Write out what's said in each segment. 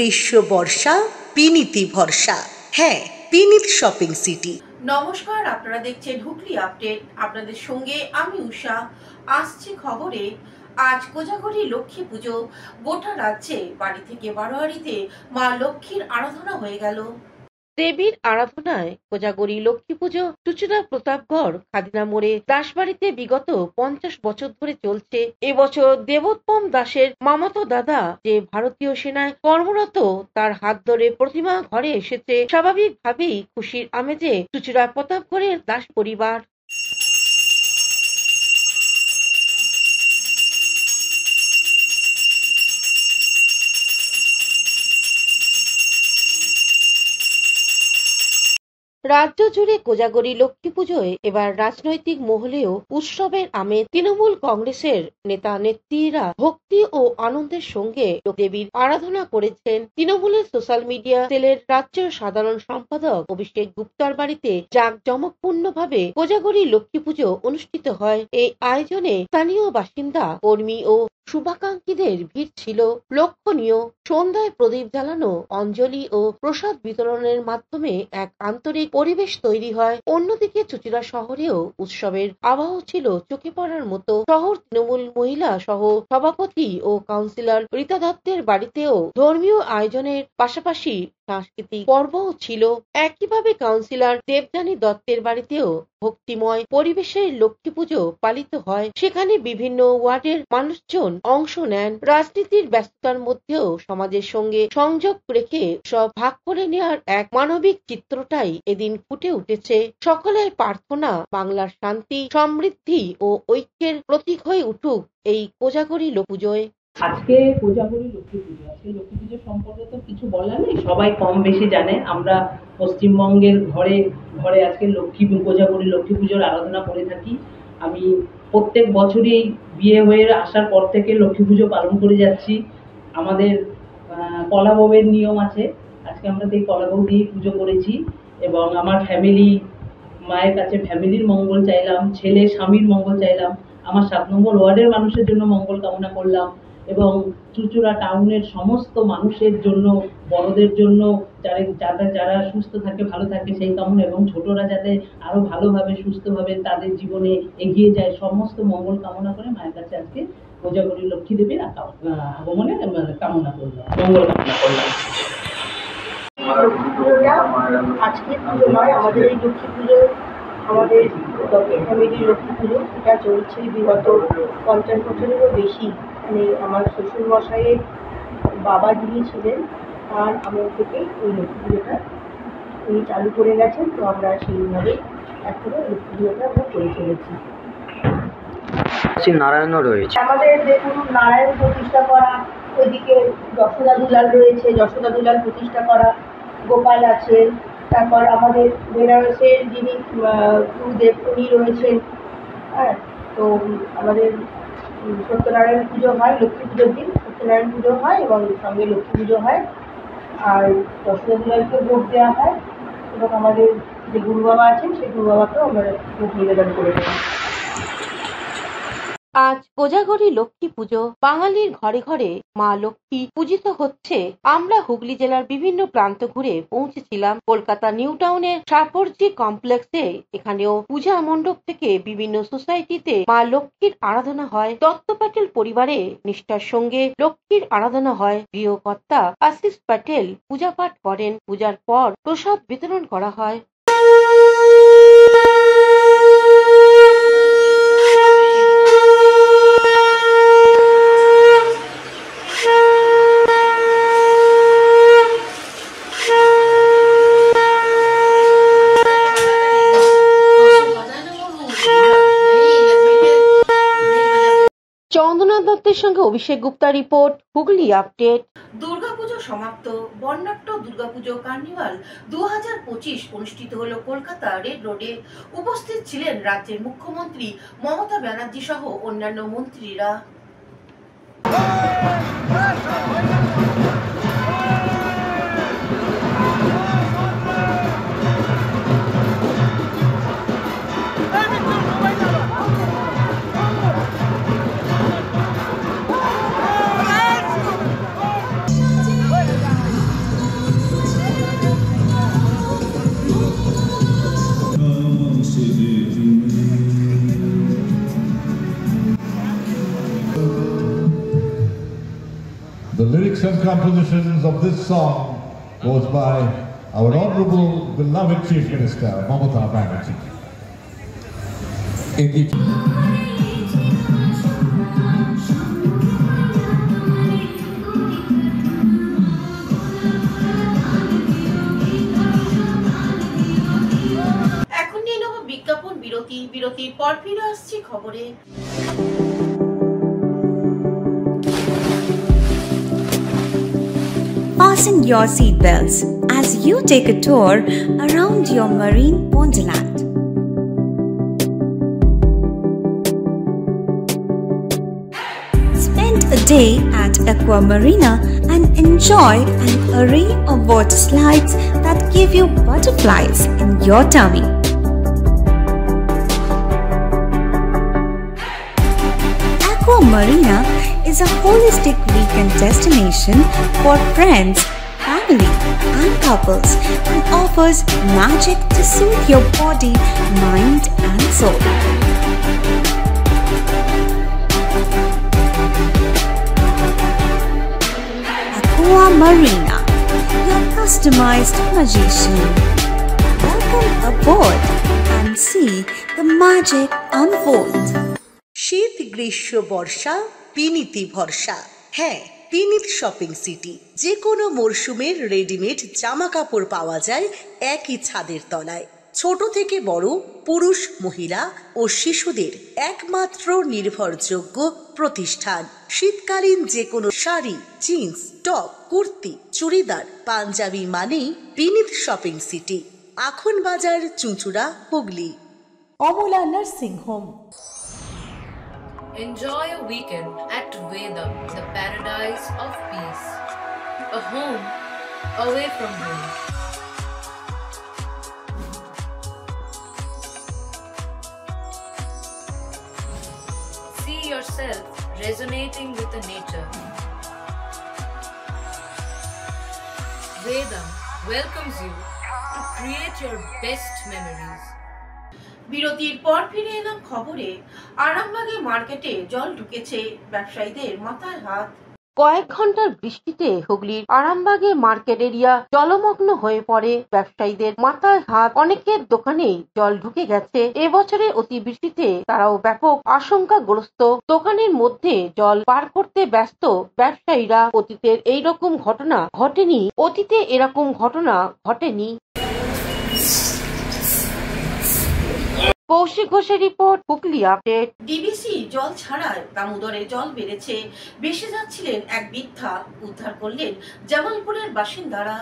গ্রীষ্ম বর্ষা বিনীতি ভরসা। হ্যাঁ, বিনীত শপিং সিটি। নমস্কার, আপনারা দেখছেন হুগলি আপডেট। আপনাদের সঙ্গে আমি উষা। আসছে খবরে, আজ কোজাগরী লক্ষ্মী পুজো। গোটা রাজ্যে বাড়ি থেকে বারোয়ারিতে মা লক্ষ্মীর আরাধনা হয়ে গেল। দেবীর আরাধনায় কোজাগরী লক্ষ্মী পুজো চুচুড়া প্রতাপগড় খাদিনা মোড়ে দাসবাড়িতে বিগত 50 বছর ধরে চলছে। এবছর দেবোত্তম দাসের মামাতো দাদা যে ভারতীয় সেনায় কর্মরত, তার হাত ধরে প্রতিমা ঘরে এসেছে। স্বাভাবিকভাবেই খুশির আমেজে চুচুড়া প্রতাপগড়ের দাস পরিবার। রাজ্য জুড়ে কোজাগরী লক্ষ্মী পুজোয় এবার রাজনৈতিক মহলেও উৎসবের আমেজ। তৃণমূল কংগ্রেসের নেতা নেত্রীরা ভক্তি ও আনন্দের সঙ্গে দেবীর আরাধনা করেছেন। তৃণমূলের সোশ্যাল মিডিয়া সেলের রাজ্য সাধারণ সম্পাদক অভিষেক গুপ্তার বাড়িতে জাঁকজমকপূর্ণভাবে কোজাগরী লক্ষ্মী পুজো অনুষ্ঠিত হয়। এই আয়োজনে স্থানীয় বাসিন্দা, কর্মী ও শুভাকাঙ্ক্ষীদের ভিড় ছিল লক্ষণীয়। সন্ধ্যায় প্রদীপ জ্বালানো, অঞ্জলি ও প্রসাদ বিতরণের মাধ্যমে এক আন্তরিক পরিবেশ তৈরি হয়। অন্যদিকে চুচুড়া শহরেও উৎসবের আবহ ছিল চোখে পড়ার মতো। শহর তৃণমূল মহিলা সহ সভাপতি ও কাউন্সিলর রীতা দত্তের বাড়িতেও ধর্মীয় আয়োজনের পাশাপাশি সাংস্কৃতিক পর্বও ছিল। একইভাবে কাউন্সিলর দেবযানী দত্তের বাড়িতেও ভক্তিময় পরিবেশের লক্ষ্মী পুজো পালিত হয়। সেখানে বিভিন্ন ওয়ার্ডের মানুষজন অংশ নেন। রাজনীতির ব্যস্ততার মধ্যেও সমাজের সঙ্গে সংযোগ রেখে সব ভাগ করে নেওয়ার এক মানবিক চিত্রটাই এদিন ফুটে উঠেছে। সকলের প্রার্থনা বাংলার শান্তি, সমৃদ্ধি ও ঐক্যের প্রতীক হয়ে উঠুক এই কোজাগরী পুজোয়। আজকে কোজাগরী লক্ষ্মী পুজো। আজকে লক্ষ্মী পুজো সম্পর্কে তো কিছু বলার নেই, সবাই কম বেশি জানে। আমরা পশ্চিমবঙ্গের ঘরে ঘরে আজকে কোজাগরী লক্ষ্মী পুজোর আরাধনা করে থাকি। আমি প্রত্যেক বছরই বিয়ে হয়ে আসার পর থেকে লক্ষ্মী পুজো পালন করে যাচ্ছি। আমাদের কলাভোগের নিয়ম আছে, আজকে আমরা সেই কলাভোগ দিয়ে পুজো করেছি এবং আমার ফ্যামিলি, মায়ের কাছে ফ্যামিলির মঙ্গল চাইলাম, ছেলে স্বামীর মঙ্গল চাইলাম, আমার 7 নম্বর ওয়ার্ডের মানুষের জন্য মঙ্গল কামনা করলাম এবং চুচুড়া টাউনের সমস্ত মানুষের জন্য, বড়দের জন্য, যারা সুস্থ থাকে, ভালো থাকে সেই কামনা, এবং ছোটরা যাতে আরো ভালোভাবে সুস্থভাবে তাদের জীবনে এগিয়ে যায়, সমস্ত মঙ্গল কামনা করে মায়ের কাছে আজকে কোজাগরী লক্ষ্মী দেবীর আগমনে কামনা করলাম, মঙ্গল কামনা করলাম। লক্ষ্মী পুজোটা আজকে পুজো নয়, আমাদের এই লক্ষ্মী পুজো, আমাদের ফ্যামিলির লক্ষ্মী পুজো, এটা চলছে বিগত 50 বছরেরও বেশি। মানে আমার শ্বশুর মশাইয়ের বাবা যিনি ছিলেন তার আমল থেকে এই লক্ষ্মী পুজোটা উনি চালু করে গেছেন। তো আমরা সেইভাবে এখনো লক্ষ্মী পুজোটা আমরা করে চলেছি। নারায়ণও রয়েছে আমাদের দেখুন, নারায়ণ প্রতিষ্ঠা করা, ওইদিকে যশোদা দুলাল রয়েছে, যশোদা দুলাল প্রতিষ্ঠা করা, গোপাল আছেন, তারপর আমাদের বেনারসের যিনি গুরুদেব উনি রয়েছেন। হ্যাঁ, তো আমাদের সত্যনারায়ণ পুজো হয় লক্ষ্মী পুজোর দিন, সত্যনারায়ণ পুজো হয় এবং সঙ্গে লক্ষ্মী পুজো হয়, আর যশোদা দুলালকে ভোগ দেওয়া হয় এবং আমাদের যে গুরু বাবা আছেন সেই গুরু বাবাকেও আমরা ভোগ নিবেদন করে দেবো। আজ কোজাগরী লক্ষ্মী পুজো। বাঙালির ঘরে ঘরে মা লক্ষ্মী পূজিত হচ্ছে। আমরা হুগলি জেলার বিভিন্ন প্রান্ত ঘুরে পৌঁছেছিলাম কলকাতা নিউ টাউনের সাফরজি কমপ্লেক্সে। এখানেও পূজা মণ্ডপ থেকে বিভিন্ন সোসাইটিতে মা লক্ষ্মীর আরাধনা হয়। দত্ত প্যাটেল পরিবারে নিষ্ঠার সঙ্গে লক্ষ্মীর আরাধনা হয়। গৃহকর্তা আশিস প্যাটেল পূজা পাঠ করেন। পূজার পর প্রসাদ বিতরণ করা হয়। চন্দনা দত্তের সঙ্গে অভিষেক গুপ্তা রিপোর্ট, হুগলি আপডেট। দুর্গাপুজো সমাপ্ত। বর্ণাঢ্য দুর্গাপুজো কার্নিভাল 2025 অনুষ্ঠিত হলো কলকাতা রেড রোডে। উপস্থিত ছিলেন রাজ্যের মুখ্যমন্ত্রী মমতা ব্যানার্জি সহ অন্যান্য মন্ত্রীরা। and compositions of this song goes by our honorable beloved Chief Minister, Mamata Banerjee. এখন নিয়ে নেব বিজ্ঞাপন বিরতির পর ফিরে আসছি খবরে। Fasten your seatbelts as you take a tour around your marine wonderland. Spend a day at Aqua Marina and enjoy an array of water slides that give you butterflies in your tummy. Aqua Marina is a holistic weekend destination for friends, family, and couples and offers magic to soothe your body, mind, and soul. Aqua Marina, your customized magician. Welcome aboard and see the magic unfold. শীত গ্রীষ্ম বর্ষা পিনিতি ভরসা। হ্যাঁ, পিনিত shopping city. যে কোনো মরশুমের readymade জামা কাপড় পাওয়া যায় একই ছাদের তলায়। ছোট থেকে বড়, পুরুষ, মহিলা ও শিশুদের একমাত্র নির্ভরযোগ্য প্রতিষ্ঠান। শীতকালীন যে কোনো শাড়ি, জিন্স, টপ, কুর্তি, চুড়িদার, পাঞ্জাবি মানেই Pinit shopping city. Akhan Bazar, Chuchura, Hooghly. Amala nursing home. Enjoy a weekend at Vedam, the paradise of peace. A home away from home. See yourself resonating with the nature. Vedam welcomes you to create your best memories. বিরতির পর ফিরে এলাম খবরে। আরামবাগে মার্কেটে জল ঢুকেছে, ব্যবসায়ীদের মাথায় হাত। কয়েক ঘন্টার বৃষ্টিতে হুগলির আরামবাগে মার্কেট এরিয়া জলমগ্ন হয়ে পড়ে, ব্যবসায়ীদের মাথায় হাত। অনেকের দোকানেই জল ঢুকে গেছে। এবছরে অতিবৃষ্টিতে তারাও ব্যাপক আশঙ্কাগ্রস্ত। দোকানের মধ্যে জল পার করতে ব্যস্ত ব্যবসায়ীরা। অতীতের এরকম ঘটনা ঘটেনি। কৌশিক ঘোষের রিপোর্ট, হুগলি আপডেট। ডিবিসি জল ছাড়ায় দামোদরে জল বেড়েছে। ভেসে যাচ্ছিলেন এক বৃদ্ধা, উদ্ধার করলেন জামালপুরের বাসিন্দারা।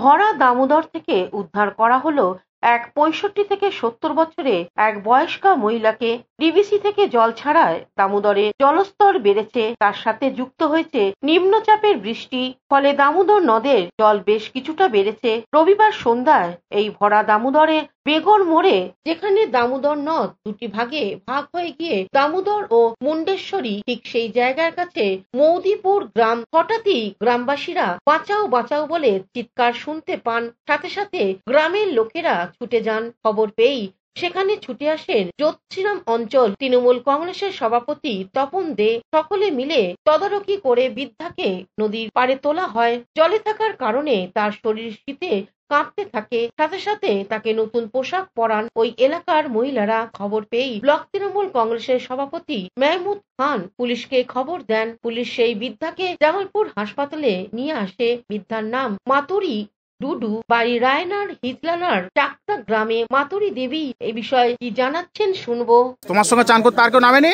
ভরা দামোদর থেকে উদ্ধার করা হলো এক 65 থেকে 70 বছরের এক বয়স্কা মহিলাকে। ডিবিসি থেকে জল ছাড়ায় দামোদরে জলস্তর বেড়েছে, তার সাথে যুক্ত হয়েছে নিম্নচাপের বৃষ্টি। ফলে দামোদর নদের জল বেশ কিছুটা বেড়েছে। রবিবার সন্ধ্যায় এই ভরা দামোদরে বেগর মোড়ে, যেখানে দামোদর নদ দুটি ভাগে ভাগ হয়ে গিয়ে দামোদর ও মুন্ডেশ্বরী, ঠিক সেই জায়গার কাছে মৌদিপুর গ্রাম। হঠাৎই গ্রামবাসীরা বাঁচাও বাঁচাও বলে চিৎকার শুনতে পান। সাথে সাথে গ্রামের লোকেরা ছুটে যান। খবর পেয়েই সেখানে ছুটে আসেন জ্যোতিরাম অঞ্চল তৃণমূল কংগ্রেসের সভাপতি তপন দে। সকলে মিলে তদারকি করে বৃদ্ধাকে নদীর পাড়ে তোলা হয়। জলে থাকার কারণে তার শরীর শীতে কাঁপতে থাকে। সাথে সাথে তাকে নতুন পোশাক পরান ওই এলাকার মহিলারা। খবর পেয়েই ব্লক তৃণমূল কংগ্রেসের সভাপতি মেহমুদ খান পুলিশকে খবর দেন। পুলিশ সেই বৃদ্ধাকে জামালপুর হাসপাতালে নিয়ে আসে। বৃদ্ধার নাম মাতুরি ডুডু, বাড়ি রায়নার হিজলানার চাকদা গ্রামে। মাতুরি দেবী এই বিষয়ে কি জানাচ্ছেন শুনবো। তোমার সঙ্গে চান করতে আর কেউ নামেনি?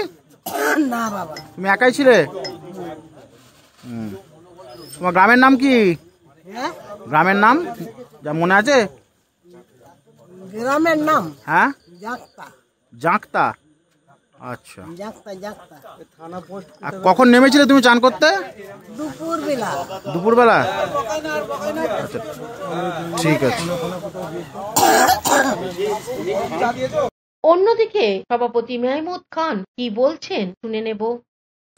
না বাবা, তুমি একাই ছিলে? তোমার গ্রামের নাম কি? গ্রামের নাম যা মনে আছে? গ্রামের নাম হ্যাঁ, জাকতা। জাঁকতা। আচ্ছা, জাকতা। আর কখন নেমেছিলে তুমি চান করতে? দুপুরবেলা। দুপুরবেলা? আচ্ছা, ঠিক আছে। অন্যদিকে সভাপতি মেহমুদ খান কি বলছেন শুনে নেব।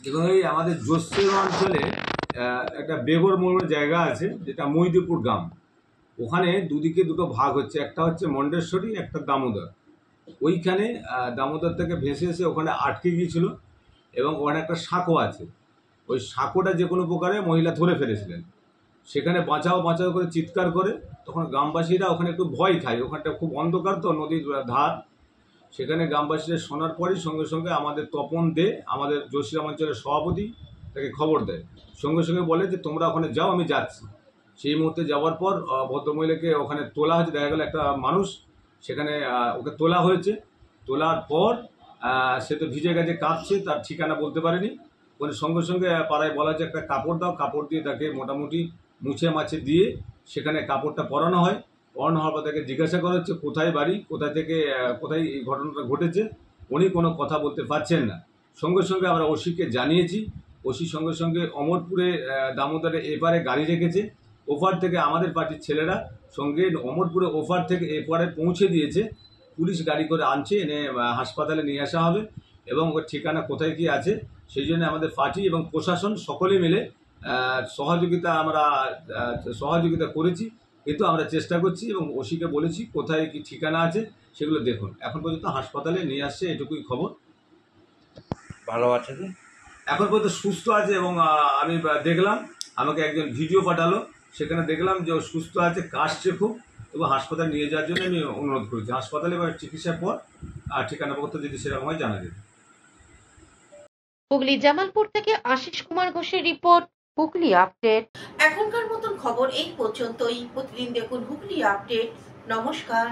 এবং এই আমাদের জোসের অঞ্চলে একটা বেগর মোড়ের জায়গা আছে, যেটা মইদিপুর গ্রাম। ওখানে দুদিকে দুটো ভাগ হচ্ছে, একটা হচ্ছে মন্ডেশ্বরী, একটা দামোদর। ওইখানে দামোদর থেকে ভেসে এসে ওখানে আটকে গিয়েছিল এবং ওখানে একটা সাঁকো আছে। ওই সাঁকোটা যে কোনো প্রকারে মহিলা ধরে ফেলেছিলেন। সেখানে বাঁচাও বাঁচাও করে চিৎকার করে, তখন গ্রামবাসীরা ওখানে একটু ভয় খায়, ওখানটা খুব অন্ধকার তো, নদীর ধার। সেখানে গ্রামবাসীরা শোনার পরই সঙ্গে সঙ্গে আমাদের তপন দে, আমাদের জোশিরাম অঞ্চলের সভাপতি, তাকে খবর দেয়। সঙ্গে সঙ্গে বলে যে তোমরা ওখানে যাও, আমি যাচ্ছি। সেই মুহূর্তে যাওয়ার পর ভদ্রমহিলাকে ওখানে তোলা হয়েছে, দেখা গেল একটা মানুষ সেখানে ওকে তোলা হয়েছে। তোলার পর সে তো ভিজে গেছে, কাঁপছে, তার ঠিকানা বলতে পারেনি। ওখানে সঙ্গে সঙ্গে পাড়ায় বলা হচ্ছে একটা কাপড় দাও, কাপড় দিয়ে তাকে মোটামুটি মুছে মাছে দিয়ে সেখানে কাপড়টা পরানো হয়। পরানো হওয়ার পর তাকে জিজ্ঞাসা করা হচ্ছে কোথায় বাড়ি, কোথায় থেকে কোথায় এই ঘটনাটা ঘটেছে। উনি কোনো কথা বলতে পারছেন না। সঙ্গে সঙ্গে আমরা ওসিকে জানিয়েছি। ওসি সঙ্গে সঙ্গে অমরপুরে দামোদরে এপারে গাড়ি রেখেছে, ওপার থেকে আমাদের পার্টির ছেলেরা সঙ্গে অমরপুরে ওপার থেকে এপারে পৌঁছে দিয়েছে। পুলিশ গাড়ি করে আনছে, এনে হাসপাতালে নিয়ে আসা হবে এবং ওর ঠিকানা কোথায় কী আছে সেই জন্য আমাদের পার্টি এবং প্রশাসন সকলে মিলে সহযোগিতা করেছি। কিন্তু আমরা চেষ্টা করছি এবং ওসিকে বলেছি কোথায় কি ঠিকানা আছে সেগুলো দেখুন। এখন পর্যন্ত হাসপাতালে নিয়ে আসছে, এটুকুই খবর। ভালো আছে তো এখন পর্যন্ত সুস্থ আছে এবং আমি দেখলাম, আমাকে একজন ভিডিও পাঠালো, সেখানে দেখলাম যে ও সুস্থ আছে, কাশছে খুব, এবং হাসপাতালে নিয়ে যাওয়ার জন্য আমি অনুরোধ করেছি। হাসপাতালে বা চিকিৎসার পর ঠিকানাপত্র যদি সেরকম হয় জানা যাবে। হুগলি জামালপুর থেকে আশিস কুমার ঘোষের রিপোর্ট, হুগলি আপডেট। এখনকার মতন খবর এই পর্যন্তই। প্রতিদিন দেখুন হুগলি আপডেট। নমস্কার।